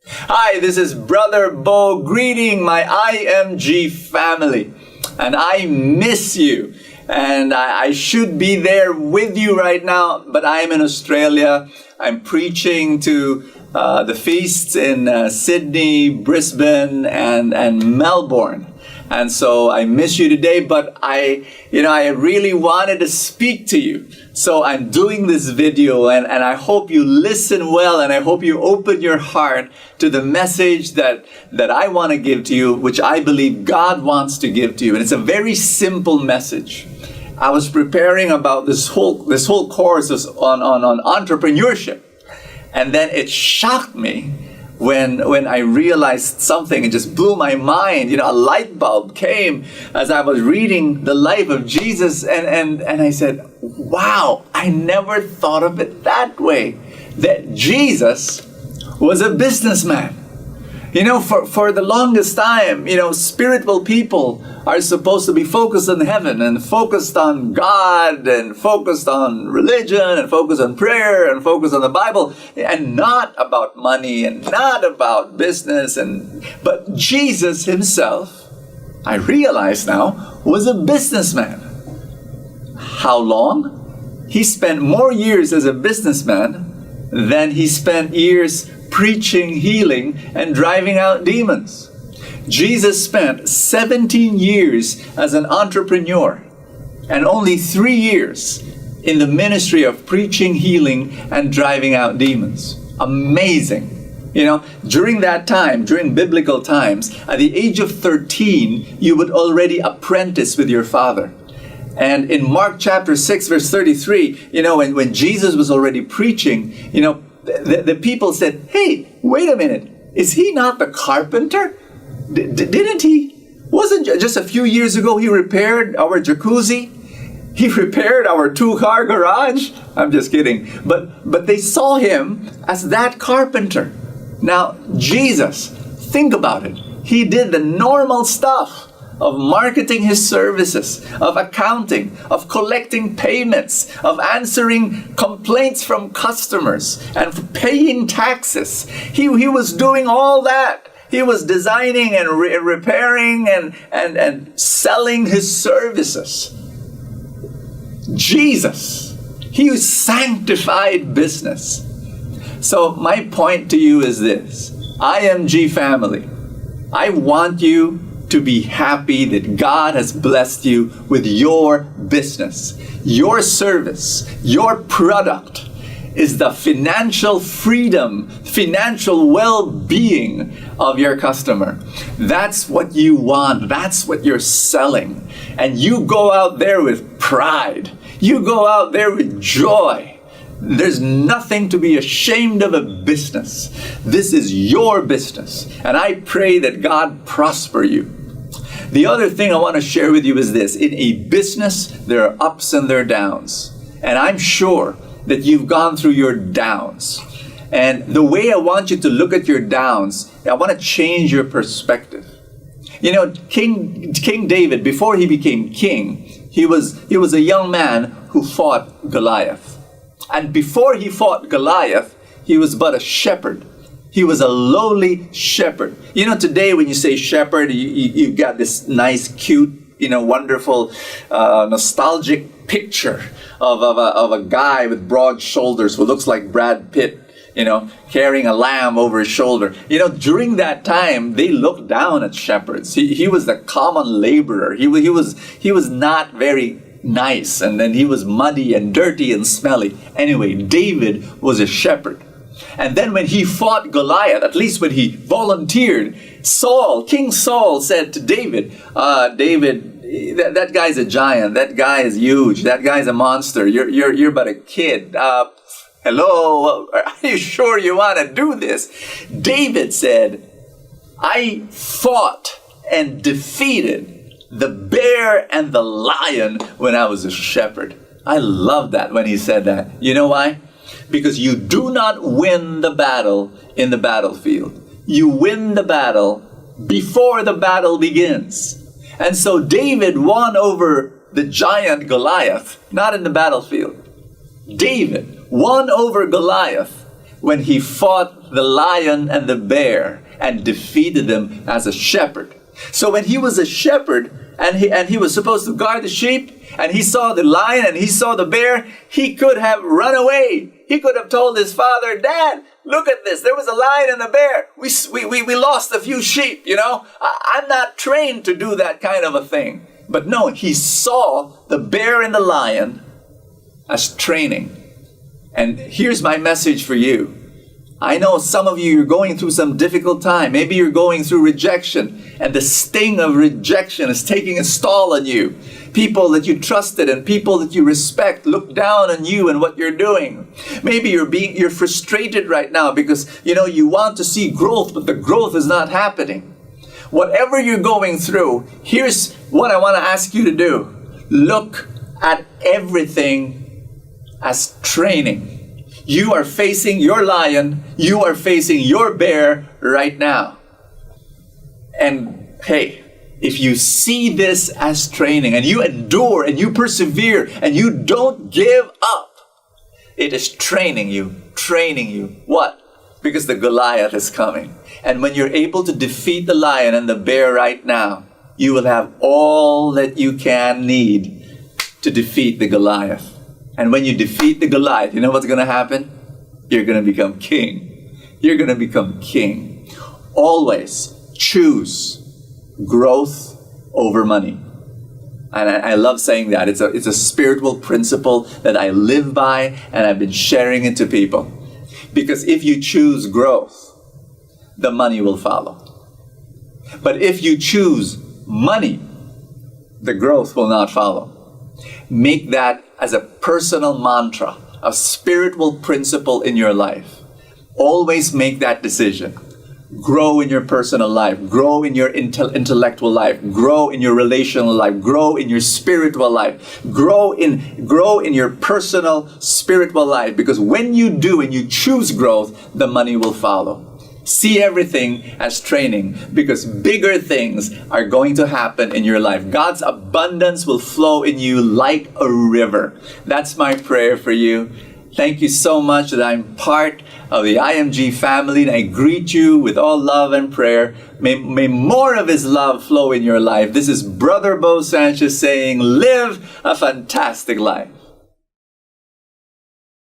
Hi, this is Brother Bo greeting my IMG family. And I miss you. And I should be there with you right now, but I'm in Australia. I'm preaching to the feasts in Sydney, Brisbane, and Melbourne. And so I miss you today, but I really wanted to speak to you. So I'm doing this video and I hope you listen well and I hope you open your heart to the message that I want to give to you, which I believe God wants to give to you. And it's a very simple message. I was preparing about this whole course on entrepreneurship. And then it shocked me when I realized something. It just blew my mind. A light bulb came as I was reading the life of Jesus, and I said, wow, I never thought of it that way, that Jesus was a businessman. For the longest time, spiritual people are supposed to be focused on heaven and focused on God and focused on religion and focused on prayer and focused on the Bible and not about money and not about business. But Jesus himself, I realize now, was a businessman. How long? He spent more years as a businessman than he spent years preaching, healing, and driving out demons. Jesus spent 17 years as an entrepreneur and only 3 years in the ministry of preaching, healing, and driving out demons. Amazing. During that time, during biblical times, at the age of 13, you would already apprentice with your father. And in Mark chapter 6, verse 33, when Jesus was already preaching, the people said, hey, wait a minute, is he not the carpenter? Didn't he? Wasn't just a few years ago he repaired our jacuzzi? He repaired our 2-car garage? I'm just kidding. But they saw him as that carpenter. Now, Jesus, think about it. He did the normal stuff of marketing his services, of accounting, of collecting payments, of answering complaints from customers, and paying taxes. He was doing all that. He was designing and repairing and selling his services. Jesus, he sanctified business. So my point to you is this. IMG family, I want you to be happy that God has blessed you with your business. Your service, your product is the financial freedom, financial well-being of your customer. That's what you want. That's what you're selling. And you go out there with pride. You go out there with joy. There's nothing to be ashamed of a business. This is your business. And I pray that God prosper you. The other thing I want to share with you is this. In a business, there are ups and there are downs. And I'm sure that you've gone through your downs. And the way I want you to look at your downs, I want to change your perspective. King David, before he became king, he was a young man who fought Goliath. And before he fought Goliath, he was but a shepherd. He was a lowly shepherd. Today when you say shepherd, you got this nice, cute, wonderful, nostalgic picture of a guy with broad shoulders who looks like Brad Pitt, carrying a lamb over his shoulder. During that time, they looked down at shepherds. He was the common laborer. He was not very nice, and then he was muddy and dirty and smelly. Anyway, David was a shepherd. And then when he fought Goliath, at least when he volunteered, King Saul said to David, David, that guy's a giant. That guy is huge. That guy's a monster. You're but a kid. Hello, are you sure you want to do this? David said, I fought and defeated the bear and the lion when I was a shepherd. I love that when he said that. You know why? Because you do not win the battle in the battlefield. You win the battle before the battle begins. And so David won over the giant Goliath, not in the battlefield. David won over Goliath when he fought the lion and the bear and defeated them as a shepherd. So when he was a shepherd and he was supposed to guard the sheep, and he saw the lion and he saw the bear, he could have run away. He could have told his father, "Dad, look at this. There was a lion and a bear. We lost a few sheep, you know. I'm not trained to do that kind of a thing." But no, he saw the bear and the lion as training. And here's my message for you. I know some of you are going through some difficult time. Maybe you're going through rejection, and the sting of rejection is taking a toll on you. People that you trusted and people that you respect look down on you and what you're doing. Maybe you're frustrated right now because you want to see growth, but the growth is not happening. Whatever you're going through, here's what I want to ask you to do. Look at everything as training. You are facing your lion, you are facing your bear right now. And hey, if you see this as training and you endure and you persevere and you don't give up, it is training you. What? Because the Goliath is coming. And when you're able to defeat the lion and the bear right now, you will have all that you can need to defeat the Goliath. And when you defeat the Goliath, you know what's going to happen? You're going to become king. You're going to become king. Always choose growth over money. And I love saying that. It's a spiritual principle that I live by, and I've been sharing it to people. Because if you choose growth, the money will follow. But if you choose money, the growth will not follow. Make that as a personal mantra, a spiritual principle in your life. Always make that decision. Grow in your personal life. Grow in your intellectual life. Grow in your relational life. Grow in your spiritual life. Grow in your personal spiritual life. Because when you do and you choose growth, the money will follow. See everything as training, because bigger things are going to happen in your life. God's abundance will flow in you like a river. That's my prayer for you. Thank you so much that I'm part of the IMG family, and I greet you with all love and prayer. May more of His love flow in your life. This is Brother Bo Sanchez saying, live a fantastic life.